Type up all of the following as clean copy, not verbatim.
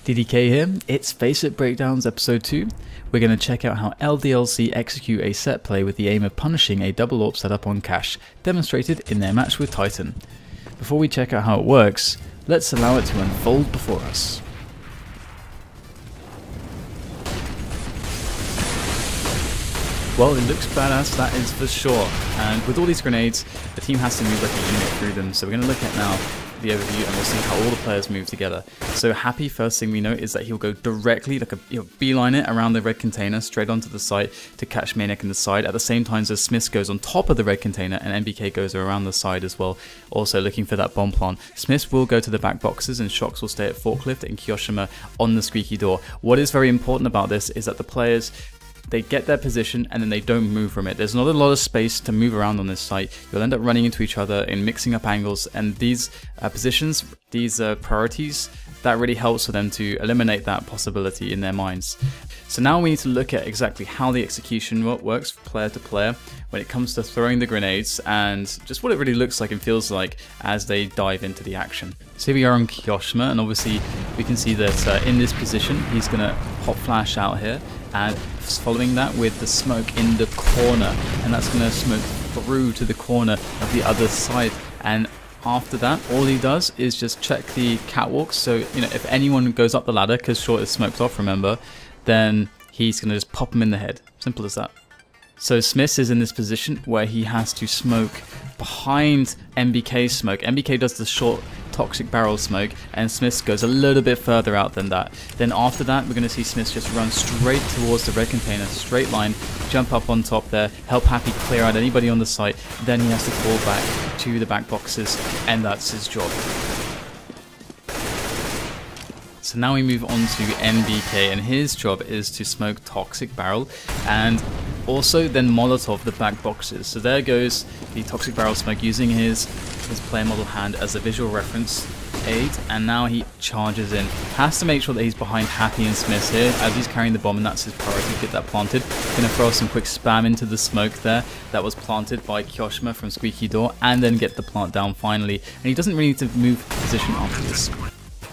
DDK here, it's FACEIT Breakdowns episode 2. We're going to check out how LDLC execute a set play with the aim of punishing a double AWP setup on cache, demonstrated in their match with Titan. Before we check out how it works, let's allow it to unfold before us. Well, it looks badass, that is for sure, and with all these grenades, the team has to move like a unit through them, so we're going to look at now the overview and we'll see how all the players move together. So Happy, first thing we note is that he'll go directly, he'll beeline it around the red container, straight onto the site to catch Maniac in the side, at the same time as Smith goes on top of the red container and MBK goes around the side as well, also looking for that bomb plant. Smith will go to the back boxes and Shox will stay at Forklift and Kyoshima on the squeaky door. What is very important about this is that the players, they get their position and then they don't move from it. There's not a lot of space to move around on this site. You'll end up running into each other and mixing up angles, and these positions, these priorities, that really helps for them to eliminate that possibility in their minds. So now we need to look at exactly how the execution works player to player when it comes to throwing the grenades and just what it really looks like and feels like as they dive into the action. So here we are on Kyoshima, and obviously we can see that in this position he's going to hot flash out here, and following that with the smoke in the corner, and that's going to smoke through to the corner of the other side. And after that, all he does is just check the catwalks, so if anyone goes up the ladder, because short is smoked off, remember, then he's going to just pop him in the head. Simple as that. So Smith is in this position where he has to smoke behind MBK's smoke. MBK does the short toxic barrel smoke, and Smith goes a little bit further out than that. Then after that, we're going to see Smith just run straight towards the red container, straight line, jump up on top there, help Happy clear out anybody on the site. Then he has to fall back to the back boxes, and that's his job. So now we move on to MBK, and his job is to smoke toxic barrel and also then Molotov the back boxes. So there goes the toxic barrel smoke using his player model hand as a visual reference aid, and now he charges in. Has to make sure that he's behind Happy and Smith here as he's carrying the bomb, and that's his priority, get that planted. Gonna throw some quick spam into the smoke there that was planted by Kyoshima from Squeaky Door, and then get the plant down finally. And he doesn't really need to move position after this.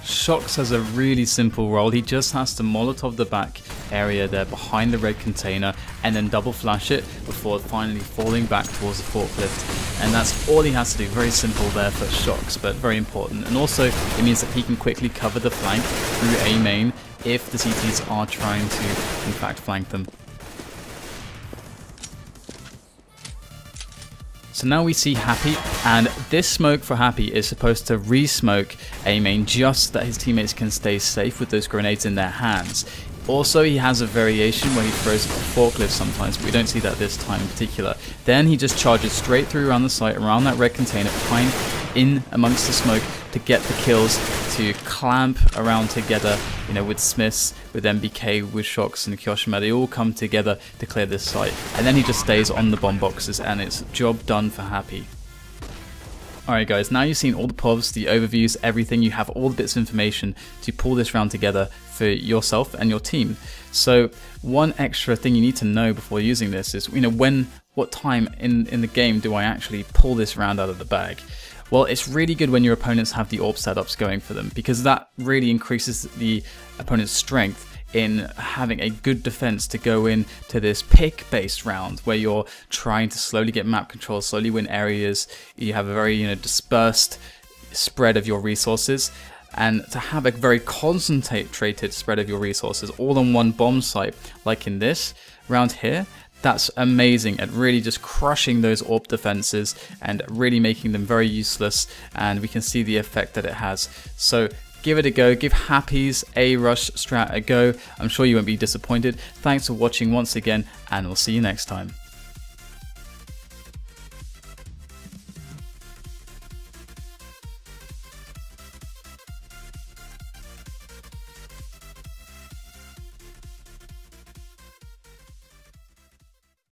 Shox has a really simple role. He just has to Molotov the back area there behind the red container and then double flash it before finally falling back towards the forklift. And that's all he has to do. Very simple there for Shox, but very important. And also it means that he can quickly cover the flank through A main if the CTs are trying to in fact flank them. So now we see Happy, and this smoke for Happy is supposed to re-smoke A main just that his teammates can stay safe with those grenades in their hands. Also, he has a variation where he throws a forklift sometimes, but we don't see that this time in particular. Then he just charges straight through around the site, around that red container, behind in amongst the smoke to get the kills, to clamp around together, with Smiths, with MBK, with Shox and Kyoshima. They all come together to clear this site. And then he just stays on the bomb boxes, and it's job done for Happy. Alright guys, now you've seen all the POVs, the overviews, everything. You have all the bits of information to pull this round together for yourself and your team. So one extra thing you need to know before using this is, what time in the game do I actually pull this round out of the bag? Well, it's really good when your opponents have the AWP setups going for them, because that really increases the opponent's strength in having a good defense to go into this pick-based round where you're trying to slowly get map control, slowly win areas. You have a very dispersed spread of your resources, and to have a very concentrated spread of your resources all on one bomb site, like in this round here, that's amazing at really just crushing those AWP defenses and really making them very useless, and we can see the effect that it has. So give it a go, give Happy's A rush strat a go. I'm sure you won't be disappointed. Thanks for watching once again, and we'll see you next time.